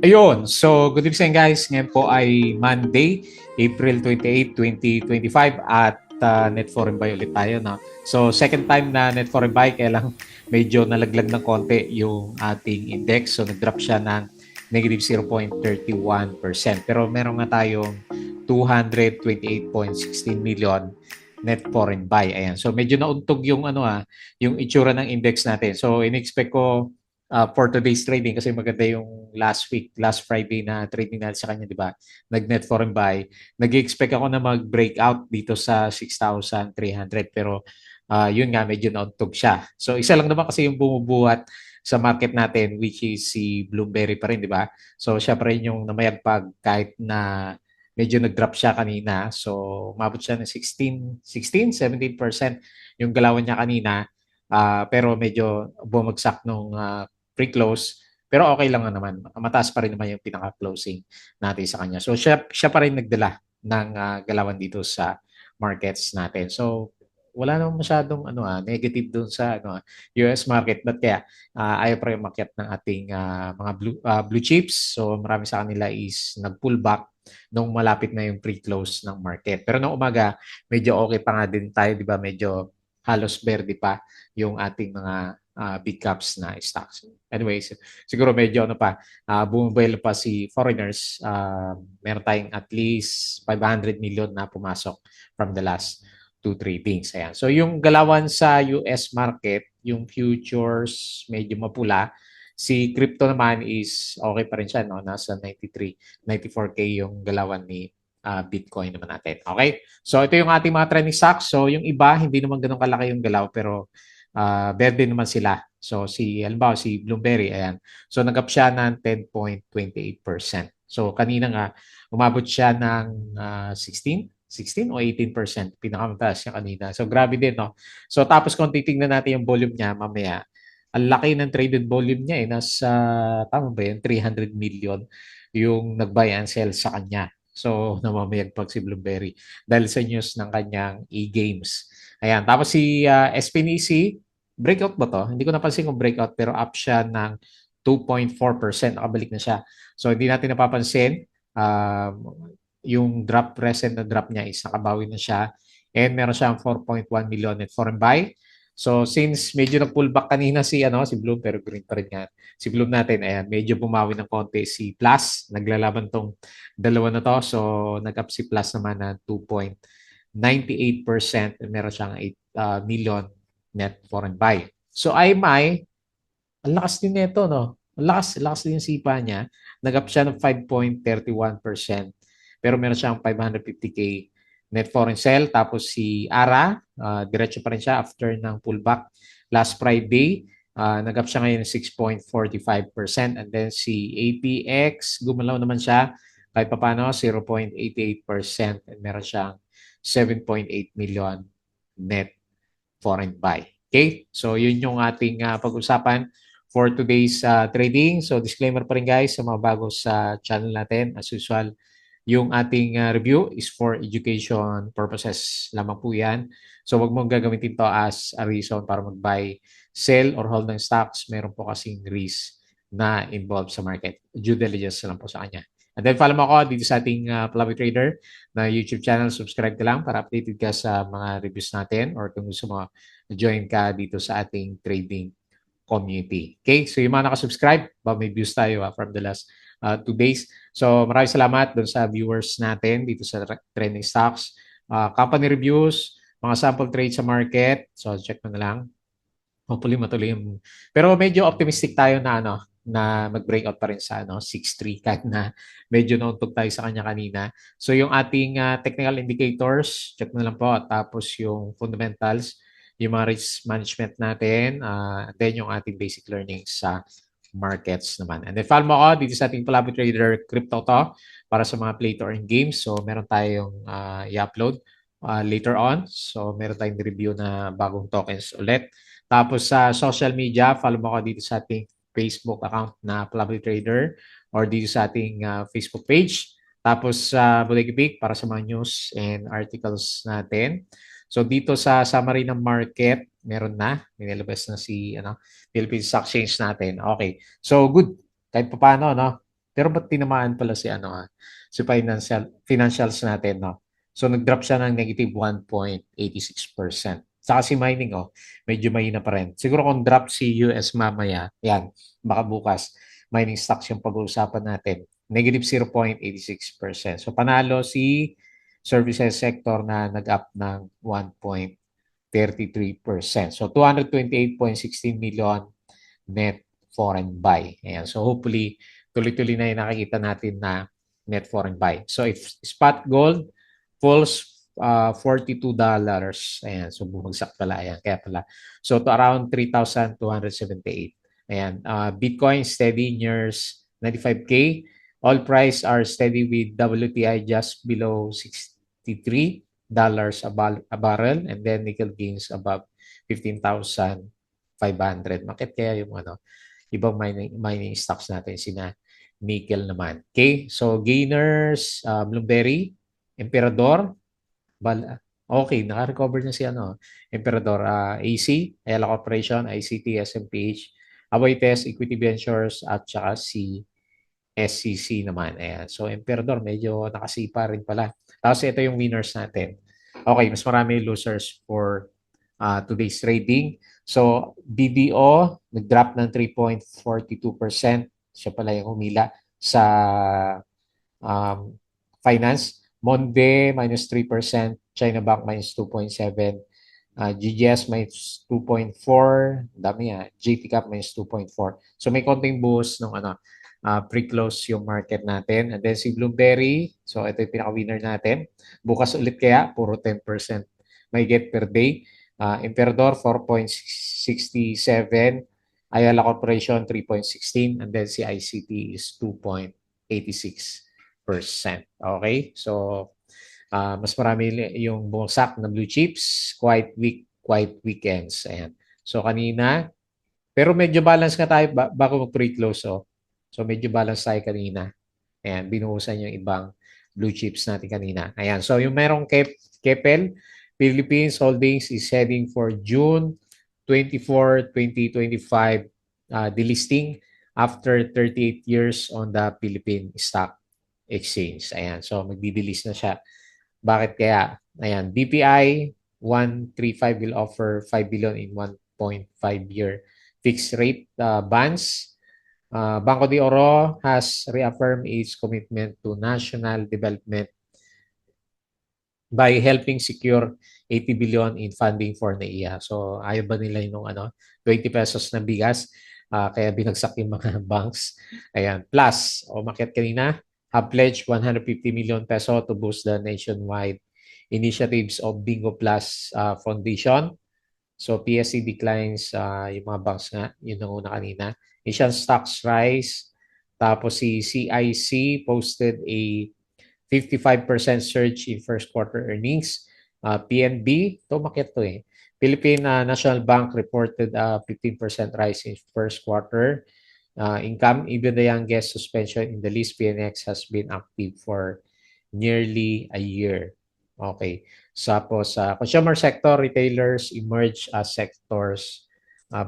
Ayun, so good evening guys. Ngayon po ay Monday, April 28, 2025 at net foreign buy ulit tayo. No? So second time na net foreign buy, kaya lang medyo nalaglag ng konti yung ating index. So nag-drop siya ng negative 0.31%. Pero meron nga tayong 228.16 million net foreign buy. Ayan. So medyo nauntog yung yung itsura ng index natin. So in-expect ko for today's trading kasi maganda yung last Friday na trading natin sa kanya, di ba? Nag-net foreign buy. Nag-expect ako na mag-breakout dito sa 6,300 pero yun nga, medyo nauntog siya. So isa lang naman kasi yung bumubuhat sa market natin which is si Bloomberry pa rin, di ba? So siya pa rin yung namayagpag kahit na medyo nag-drop siya kanina. So umabot siya ng 17% yung galawan niya kanina. Pero medyo bumagsak nung pre-close. Pero okay lang naman. Mataas pa rin naman yung pinaka-closing natin sa kanya. So siya pa rin nagdala ng galawan dito sa markets natin. So wala namang masyadong negative doon sa US market, but kaya ayaw pa rin umakyat ng ating mga blue chips. So marami sa kanila is nag-pull back nung malapit na yung pre-close ng market. Pero nung umaga, medyo okay pa nga din tayo, di ba? Medyo halos verde pa yung ating mga big caps na stocks. Anyways, siguro medyo bumibel pa si foreigners. Meron tayong at least 500 million na pumasok from the last two tradings. Ayan. So yung galawan sa US market, yung futures medyo mapula. Si crypto naman is okay pa rin siya, no? Nasa 93, 94K yung galawan ni Bitcoin naman natin. Okay? So ito yung ating mga trending stocks. So yung iba, hindi naman ganun kalaki yung galaw pero verde naman sila. So halimbawa si Bloomberry, ayan. So nag-up siya ng 10.28%. So kanina nga, umabot siya ng 16 o 18%. Pinakamataas niya kanina. So grabe din, no? So tapos kung titingnan natin yung volume niya mamaya, ang laki ng traded volume niya eh. Nasa, tama ba yun? 300 million yung nag-buy and sell sa kanya. So, namamayagpag si Bloomberry dahil sa news ng kanyang e-games. Ayan. Tapos si SPNEC, breakout ba to? Hindi ko napansin kung breakout pero up siya ng 2.4%. Nakabalik na siya. So, hindi natin napapansin. Yung drop, recent na drop niya is nakabawi na siya. And meron siyang 4.1 million net foreign buy. So since medyo nag-pullback kanina si Bloom pero green pa rin nga. Si Bloom natin ayan, medyo bumawi ng konti si Plus, naglalaban tong dalawa na to. So nag-up si Plus naman ng 2.98%, meron siyang 8 million net foreign buy. So IMI, ang lakas din nito, no? Ang lakas din yung sipa niya. Nag-up siya ng 5.31%. Pero meron siyang 550K net foreign sell. Tapos si ARA, diretso pa rin siya after ng pullback last Friday. Nag-up siya ngayon ng 6.45%. And then si APX, gumalaw naman siya kahit papano, 0.88%. And meron siyang 7.8 million net foreign buy. Okay? So, yun yung ating pag-usapan for today's trading. So, disclaimer pa rin guys sa mga bago sa channel natin. As usual, yung ating review is for education purposes lamang po yan. So, wag mong gagamitin to as a reason para mag-buy, sell, or hold ng stocks. Meron po kasing risk na involved sa market. Due diligence lang po sa kanya. And then follow mo ako dito sa ating Plummy Trader na YouTube channel. Subscribe ka lang para updated ka sa mga reviews natin or kung gusto mo join ka dito sa ating trading community. Okay? So yung mga nakasubscribe, may views tayo from the last 2 days. So maraming salamat doon sa viewers natin dito sa trending stocks. Company reviews, mga sample trades sa market. So check mo na lang. Hopefully matuloy yung... Pero medyo optimistic tayo na mag-breakout pa rin sa 6.3 kahit na medyo nauntog tayo sa kanya kanina. So yung ating technical indicators, check mo na lang po. Tapos yung fundamentals, yung mga risk management natin, then yung ating basic learning sa markets naman. And then follow mo ako dito sa ating Palabi Trader Crypto to para sa mga play to earn games. So meron tayong i-upload later on. So meron tayong review na bagong tokens ulit. Tapos sa social media, follow mo ako dito sa ating Facebook account na Palabi Trader or dito sa ating Facebook page. Tapos sa Bulegi Peak para sa mga news and articles natin. So dito sa summary ng market, meron na. Minilabas na si Philippine Stock Exchange natin. Okay. So good. Kahit pa paano, no? Pero ba't tinamaan pala si si financials natin, no? So nag-drop siya ng negative 1.86%. Saka si mining, medyo mahina pa rin. Siguro kung drop si US mamaya, yan, baka bukas, mining stocks yung pag-uusapan natin. Negative 0.86%. So panalo si services sector na nag-up ng 1.33%. So 228.16 million net foreign buy. Ayan. So hopefully, tuloy-tuloy na yung nakikita natin na net foreign buy. So if spot gold falls $42. Ayan. So bumagsak pala. Ayan. Kaya pala. So to around 3,278. Ayan. Bitcoin steady nears 95K. All price are steady with WTI just below $63 a barrel, and then nickel gains above 15,500. Bakit kaya yung ibang mining stocks natin sina nickel naman. Okay? So gainers, Bloomberry, Emperador, okay, naka-recover na si Emperador, AC, Ayala Corporation, ICT, SMPH, Aboitiz, Equity Ventures, at saka si SCC naman. Ayan. So, Emperador, medyo nakasipa rin pala. Tapos, ito yung winners natin. Okay, mas marami losers for today's trading. So, BDO, nag-drop ng 3.42%. Siya pala yung humila sa um, finance. Monde, minus 3%. China Bank, minus 2.7%. GGS, minus 2.4%. Dami GT Cap, minus 2.4%. So, may konting boost ng pre-close yung market natin. And then si Bloomberry, so ito yung pinaka-winner natin. Bukas ulit kaya, puro 10% may get per day. Emperador, 4.67. Ayala Corporation, 3.16. And then si ICT is 2.86%. Okay? So, mas marami yung bumagsak na blue chips, quite weak, quite weekends. Ayan. So, kanina, pero medyo balance nga tayo bago mag-pre-close. So, medyo balance tayo kanina. Ayan, binuhusan yung ibang blue chips natin kanina. Ayan, so yung merong Keppel, Philippines Holdings is heading for June 24, 2025 delisting after 38 years on the Philippine Stock Exchange. Ayan, so magdi-delist na siya. Bakit kaya? Ayan, BPI 135 will offer 5 billion in 1.5-year fixed rate bonds. Banco de Oro has reaffirmed its commitment to national development by helping secure 80 billion in funding for NAIA. So ayaw ba nila yung 20 pesos na bigas? Kaya binagsak yung mga banks. Ayan. Plus, umakyat kanina, have pledged 150 million peso to boost the nationwide initiatives of Bingo Plus Foundation. So PSC declines yung mga banks nga, yun ang una kanina. Asian stocks rise. Tapos si CIC posted a 55% surge in first quarter earnings. PNB, tumakit to eh. Philippine National Bank reported a 15% rise in first quarter income. Even the youngest suspension in the list, PNX has been active for nearly a year. Okay. Tapos sa consumer sector, retailers emerge as sectors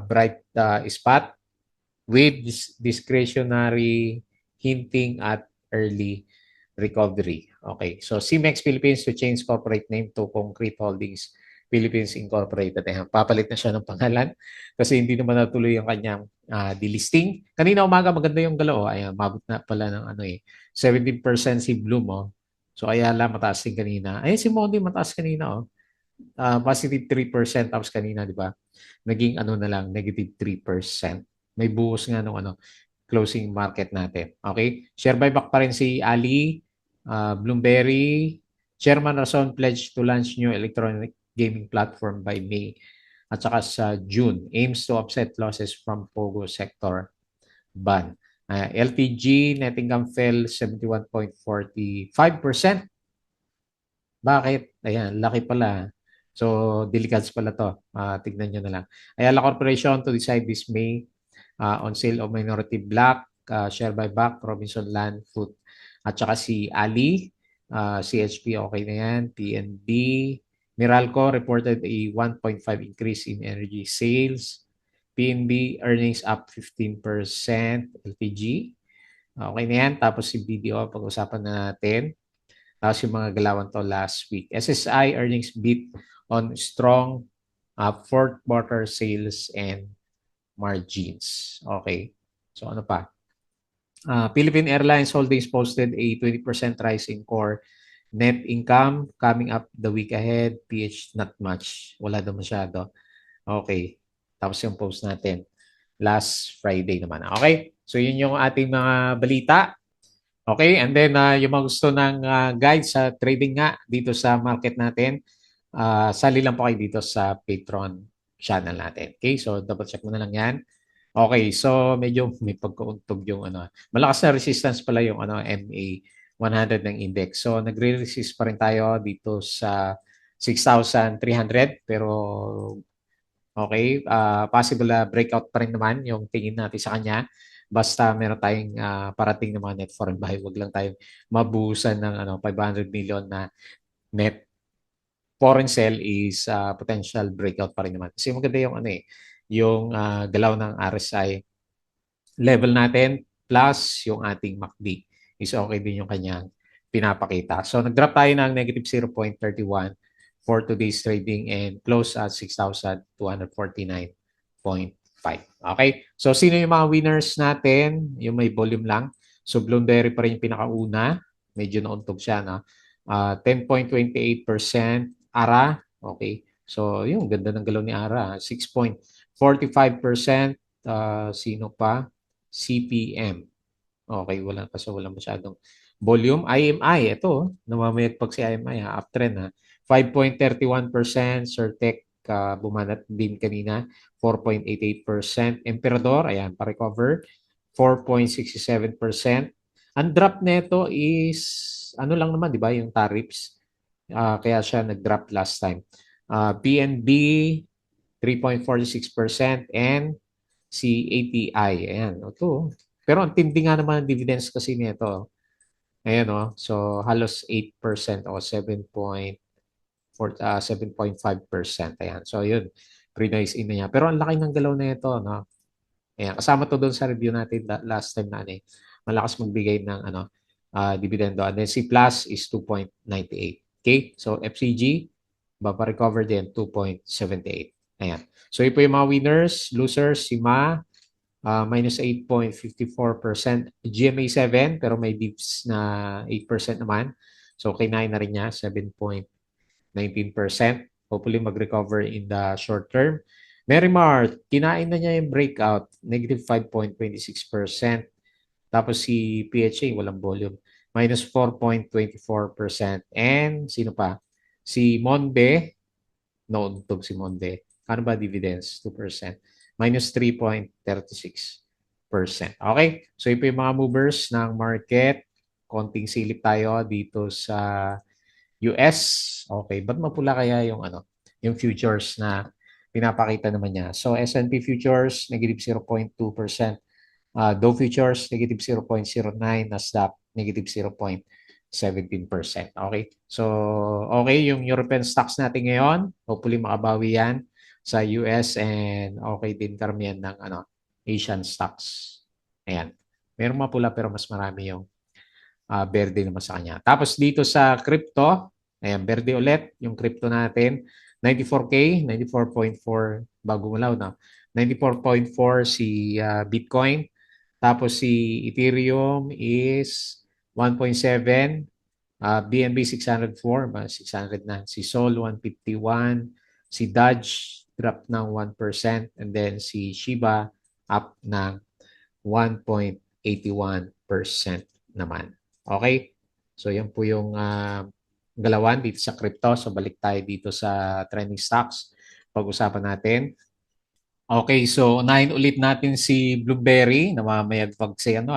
bright spot with discretionary hinting at early recovery. Okay. So CMEX Philippines to change corporate name to Concrete Holdings Philippines Incorporated. Ayan, papalit na siya ng pangalan kasi hindi naman natuloy yung kanyang delisting. Kanina umaga maganda yung galaw. Ayan, mabot na pala ng 17% si Bloom. So Ayala mataas din kanina. Ayun si Mondi mataas kanina. Positive 3% tapos kanina, di ba? Naging na lang, negative 3%. May buhos nga nung closing market natin. Okay? Share buyback pa rin si Ali, Bloomberry, Chairman Rason pledged to launch new electronic gaming platform by May at saka sa June. Aims to offset losses from Pogo sector ban. LTG net income fell 71.45%. Bakit? Ayan, laki pala. So, delicates pala to. Tignan nyo na lang. Ayala Corporation to decide this May on sale of minority block, share buyback, Robinson Land, Food. At saka si Ali, CHP okay na yan, PNB. Meralco reported a 1.5 increase in energy sales. PNB earnings up 15%, LPG. Okay na yan. Tapos si BDO, pag-usapan na natin. Tapos yung mga galawan to last week. SSI earnings beat on strong fourth quarter sales and margins. Okay. So ano pa? Philippine Airlines Holdings posted a 20% rise in core net income coming up the week ahead. PH not much. Wala daw masyado. Okay. Tapos yung post natin last Friday naman. Okay? So yun yung ating mga balita. Okay? And then yung mga gusto ng guide sa trading nga dito sa market natin, sali lang po kayo dito sa Patreon channel natin. Okay? So double check mo na lang yan. Okay, so medyo may pagkauntog yung ano. Malakas na resistance pala yung ano MA 100 ng index. So nagre-resist pa rin tayo dito sa 6,300 pero okay, possible na breakout pa rin naman yung tingin natin sa kanya. Basta meron tayong parating na mga net foreign buy, wag lang tayong mabuhusan ng ano 500 million na net foreign sell is potential breakout pa rin naman. Kasi maganda yung ano yung galaw ng RSI level natin plus yung ating MACD is okay din yung kanyang pinapakita. So nag-drop tayo ng negative 0.31 for today's trading and close at 6,249.5. Okay? So sino yung mga winners natin? Yung may volume lang. So Bloomberry pa rin yung pinakauna. Medyo nauntog siya. No? 10.28% ARA. Okay. So yung ganda ng galaw ni ARA. 6.45%. Sino pa? CPM. Okay, wala masyadong volume. IMI, ito, namamayagpag si IMI, uptrend ha. 5.31%, Certec, bumanat din kanina, 4.88%. Emperador, ayan, pa-recover, 4.67%. Ang drop nito is, ano lang naman, di ba, yung tariffs. Kaya siya nag-drop last time. PNB, 3.46%, and si ATI. Ayan, ito. Pero ang tindi nga naman ang dividends kasi nito. Ayan, oh. So, halos 8% o 7.5%. Ayan. So, yun. Pre-nice in na niya. Pero ang laki ng galaw na ito, no? Ayan. Kasama to doon sa review natin last time na ano, malakas magbigay ng ano, dividendo. And then si Plus is 2.98. Okay? So, FCG, recover din 2.78. Ayan. So, ito yung mga winners, losers, si Ma, minus 8.54%. GMA 7, pero may dips na 8% naman. So, kinain na rin niya, 7.19%. Hopefully, mag-recover in the short term. Merrimart, kinain na niya yung breakout, negative 5.26%. Tapos si PHA, walang volume, minus 4.24%. And sino pa? Si Monde, nauntog si Monde. Ano ba dividends? 2%. Minus 3.36%. Okay? So, ito yung mga movers ng market. Konting silip tayo dito sa US. Okay. Ba't mapula kaya yung ano, yung futures na pinapakita naman niya? So, S&P futures, negative 0.2%. Dow futures, negative 0.09. Nasdaq, negative 0.17%. Okay? So, okay, yung European stocks natin ngayon, hopefully makabawi yan sa US and okay din karamihan ng ano, Asian stocks. Ayan. Meron mapula pero mas marami yung berde naman sa kanya. Tapos dito sa crypto, ayan, berde ulit yung crypto natin. 94K, 94.4 bago malaw na. 94.4 si Bitcoin. Tapos si Ethereum is 1.7. BNB 604, 600 na. Si Sol 151. Si Dodge drop ng 1%. And then si Shiba up ng 1.81% naman. Okay? So yan po yung galawan dito sa crypto. So balik tayo dito sa trending stocks. Pag-usapan natin. Okay, so unahin ulit natin si Bloomberry. Namamayagpag si ano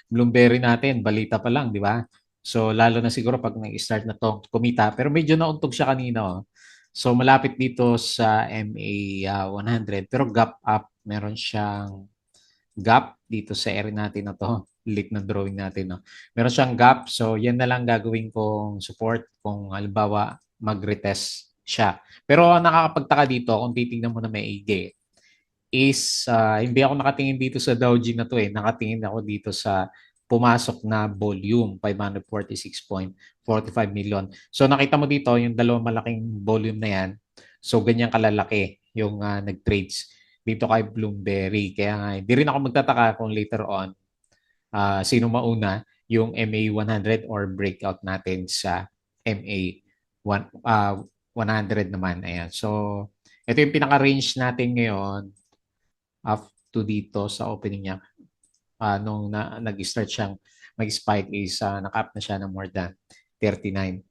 Bloomberry natin, balita pa lang, di ba? So lalo na siguro pag nag-start na to kumita. Pero medyo nauntog siya kanina. Oh. So malapit dito sa MA 100 pero gap up. Meron siyang gap dito sa area natin na to. Lit na drawing natin. No? Meron siyang gap. So yan na lang gagawin kong support kung halimbawa mag-retest siya. Pero ang nakakapagtaka dito, kung titingnan mo na maigi, is hindi ako nakatingin dito sa Dow na to eh. Nakatingin ako dito sa pumasok na volume, 546.45 million. So nakita mo dito yung dalawang malaking volume na yan. So ganyan kalalaki yung nag-trades dito kay Bloomberry. Kaya nga, hindi rin ako magtataka kung later on sino mauna, yung MA 100 or breakout natin sa MA 100 naman. Ayan. So, ito yung pinaka-range natin ngayon up to dito sa opening niya. Nung nag-start siyang mag-spike is naka-up na siya ng more than 39%.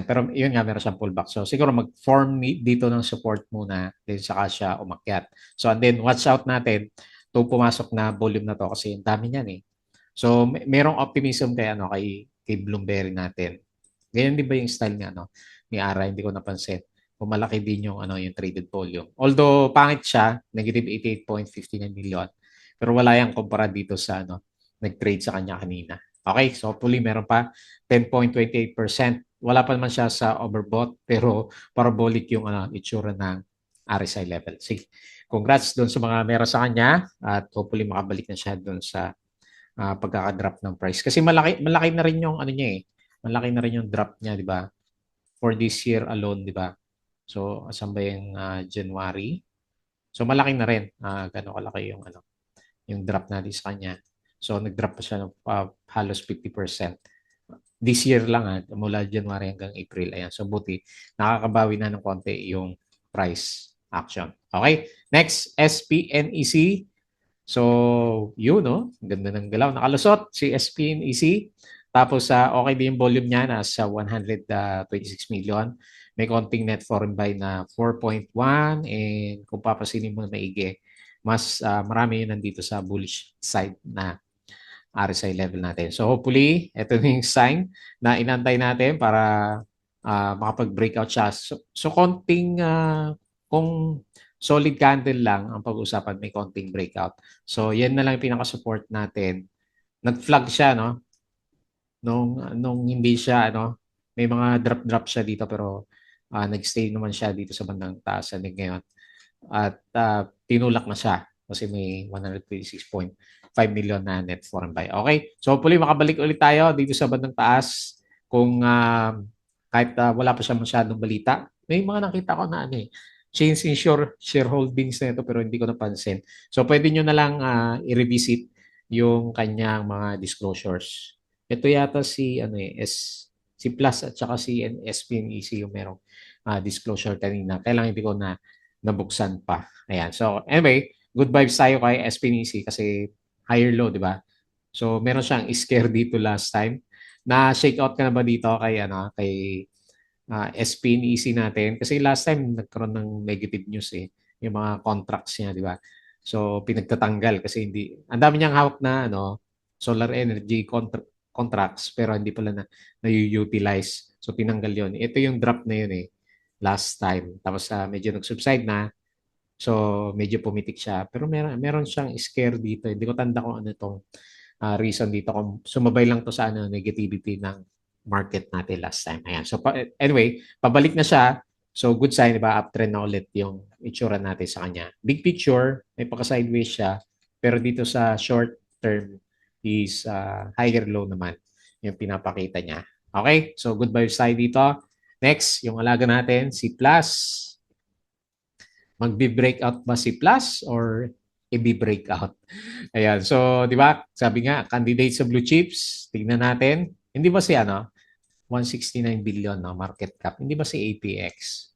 Pero yun nga, meron siyang pullback. So, siguro mag-form dito ng support muna, then saka siya umakyat. So, and then watch out natin to pumasok na volume na to kasi ang dami niyan eh. So, merong optimism kay kay Bloomberry natin. Ganyan din ba yung style niya ni Ara? Hindi ko napansin. Pumalaki din yung yung traded volume. Although pangit siya, negative 88.59 million. Pero wala yang kumpara dito sa nag-trade sa kanya kanina. Okay, so hopefully meron pa 10.28%. Wala pa naman siya sa overbought pero parabolic yung itsura ng RSI level. Sige. Congrats doon sa mga meron sa kanya at hopefully makabalik na siya doon sa pagkaka-drop ng price. Kasi malaki na rin yung niya eh. Malaki na rin yung drop niya, di ba? For this year alone, di ba? So, asan ba yung January? So, malaki na rin. Gano'ng kalaki yung drop natin sa kanya. So, nag-drop pa siya ng halos 50%. This year lang mula January hanggang April. Ayan. So, buti, nakakabawi na ng konti yung price action. Okay? Next, SPNEC. So, yun, no? Ganda ng galaw. Nakalusot si SPNEC. Tapos, okay din yung volume niya nasa 126 million. May konting net foreign buy na 4.1 and kung papasinin mo na maigi, mas marami yun nandito sa bullish side na RSI level natin. So, hopefully, ito na yung sign na inantay natin para makapag-breakout siya. So konting, kung solid candle lang ang pag-usapan, may konting breakout. So, yan na lang yung pinaka-support natin. Nag-flag siya, no? Nung hindi siya, may mga drop-drop siya dito pero nag-stay naman siya dito sa bandang taas ngayon. At tinulak na siya kasi may 126.5 million na net foreign buy. Okay? So, hopefully makabalik ulit tayo dito sa bandang taas kung kahit wala pa siya masyadong balita. May mga nakita ko na change in shareholdings na ito pero hindi ko napansin. So, pwede nyo na lang i-revisit yung kanyang mga disclosures. Ito yata si Plus at saka si SPNEC yung merong disclosure kanina. Kailangan hindi ko na nabuksan pa. Ayan. So, anyway, good vibes tayo kay SPNEC kasi higher low, di ba? So, meron siyang scare dito last time. Na-shake out ka na ba dito kay SPNEC natin? Kasi last time nagkaroon ng negative news yung mga contracts niya, di ba? So, pinagtatanggal kasi hindi, ang dami niyang hawak na solar energy contracts pero hindi pala na-utilize. So, tinanggal yon. Ito yung drop na yun last time. Tapos medyo nag-subside na. So, medyo pumitik siya. Pero meron siyang scare dito. Hindi ko tanda kung ano itong reason dito. Kung sumabay lang to sa negativity ng market natin last time. Ayan. So, anyway, pabalik na siya. So, good sign, di ba? Uptrend na ulit yung itsura natin sa kanya. Big picture, may paka-sideways siya. Pero dito sa short term is higher low naman yung pinapakita niya. Okay? So, good vibes tayo dito. Next, yung alaga natin, si Plus. Magbi-breakout ba si Plus or i-breakout? Ayan. So, di ba? Sabi nga, candidate sa blue chips. Tingnan natin. Hindi ba si 169 billion market cap. Hindi ba si APX?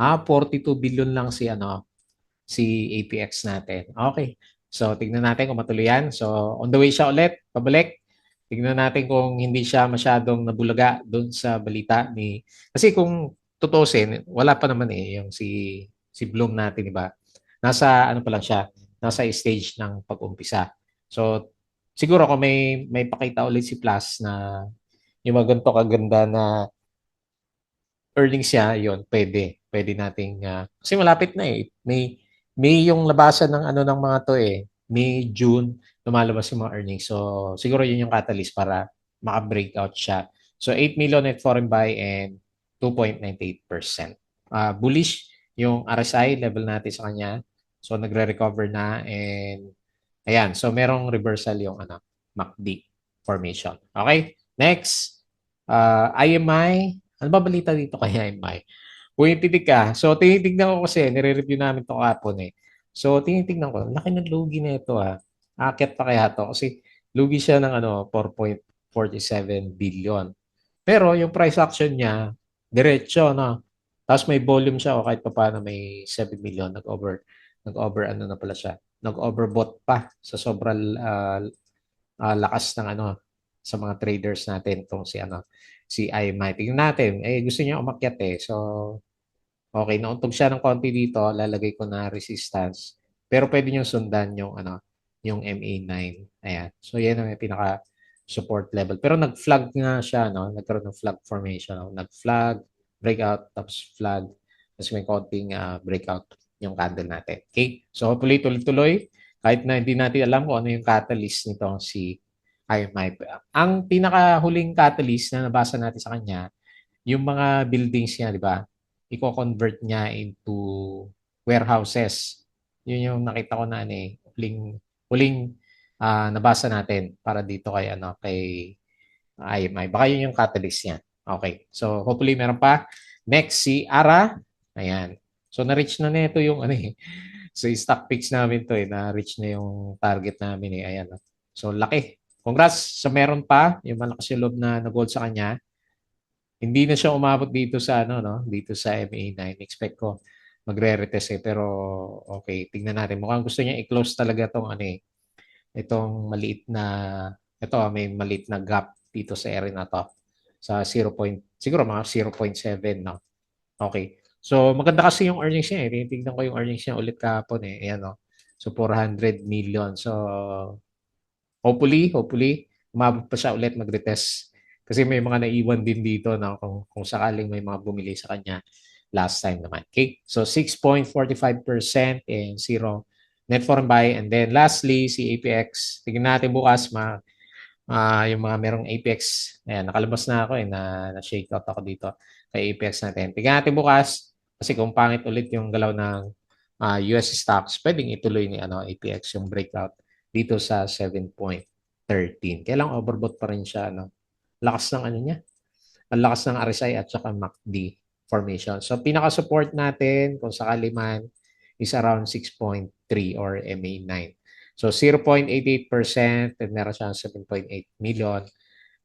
42 billion lang si APX natin. Okay. So, tingnan natin kung matuloy yan. So, on the way siya ulit, pabalik. Tingnan natin kung hindi siya masyadong nabulaga doon sa balita ni... Kasi kung tutusin, wala pa naman yung si Bloom natin, di ba? Nasa pa lang siya, nasa stage ng pag-umpisa. So, siguro kung may pakita ulit si Plus na yung mga ganito kaganda na earnings niya, yun, pwede nating, kasi malapit na May yung labasan ng ng mga to May, June, lumalabas yung mga earnings. So, siguro yun yung catalyst para maka-breakout siya. So, 8 million net foreign buy and 2.98%. Bullish yung RSI level natin sa kanya. So, nagre-recover na and ayan. So, merong reversal yung MACD formation. Okay? Next, IMI. Ano ba balita dito kay IMI? Kung titig ka, so tinitignan ko kasi, nire-review namin ito kapon eh. So tinitignan ko, laki ng lugi na ito ha. Aakyat pa kaya to kasi lugi siya ng 4.47 billion. Pero yung price action niya, diretso, no? Tapos may volume siya o kahit pa paano may 7 million. Nag-over ano na pala siya. Nag-overbought pa sa sobrang lakas ng sa mga traders natin itong si IMI. Tingnan natin. Gusto niya umakyat eh. So, okay. Nauntog siya ng konti dito. Lalagay ko na resistance. Pero pwede niyong sundan yung MA9. Ayan. So, yan ang pinaka support level. Pero nag-flag nga siya, no? Nagkaroon ng flag formation. No? Nag-flag, breakout, tapos flag. Tapos may konting breakout yung candle natin. Okay? So, hopefully tuloy-tuloy. Kahit na hindi natin alam kung ano yung catalyst nito si IMI. Ang pinakahuling catalyst na nabasa natin sa kanya, yung mga buildings niya, di ba? Iko-convert niya into warehouses. Yun yung nakita ko na huling nabasa natin para dito kay IMI. Baka yun yung catalyst niya. Okay. So hopefully meron pa. Next si Ara. Ayan. So na-reach na nito yung So stock picks namin to na-reach na yung target namin Ayan. So laki. Congrats sa meron pa. Yung malakas yung loob na nag-gold sa kanya. Hindi na siya umabot dito sa dito sa MA9. Expect ko magre-retest pero okay, tingnan natin. Mukhang gusto niya i-close talaga tong itong maliit na may maliit na gap dito sa area na to sa 0. Siguro mga 0.7 no. Okay. So maganda kasi yung earnings niya Tinitingnan ko yung earnings niya ulit kahapon Ayan no. So 400 million. So hopefully umabot pa siya ulit mag-retest. Kasi may mga naiwan din dito na kung sakaling may mga bumili sa kanya last time naman. Okay? So 6.45% and 0 net foreign buy. And then lastly, si APX. Tingnan natin bukas yung mga merong APX. Ayan, nakalabas na ako na-shake out ako dito kay APX natin. Tingnan natin bukas kasi kung pangit ulit yung galaw ng US stocks, pwedeng ituloy ni APX yung breakout dito sa 7.13. Kailang overbought pa rin siya lakas ng niya. Ang lakas ng RSI at saka MACD formation. So pinaka-support natin kung sakali man is around 6.3 or MA9. So 0.88% and meron siyang 7.8 million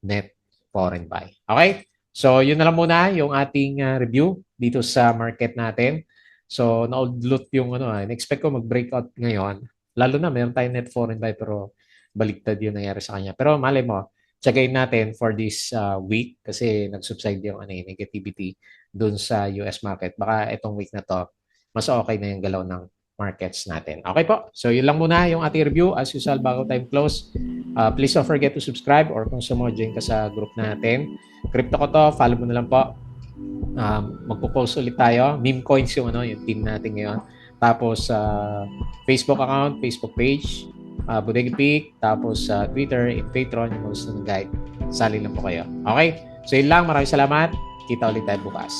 net foreign buy. Okay? So yun na lang muna yung ating review dito sa market natin. So na-loot yung expect ko mag-breakout ngayon. Lalo na meron tayong net foreign buy pero baliktad yung nangyari sa kanya. Pero malay mo, tsagayin natin for this week kasi nag-subside yung negativity dun sa US market. Baka itong week na to, mas okay na yung galaw ng markets natin. Okay po. So yun lang muna yung ating review. As usual, bago time close, please don't forget to subscribe or kung sumo-join ka sa group natin. Crypto ko to, follow mo na lang po. Magpo-post ulit tayo. Meme coins yung team natin ngayon. Tapos Facebook account, Facebook page, Bodega Peak, tapos sa Twitter, in Patreon, yung most ng guide. Sali lang po kayo. Okay? So yun lang. Maraming salamat. Kita ulit tayo bukas.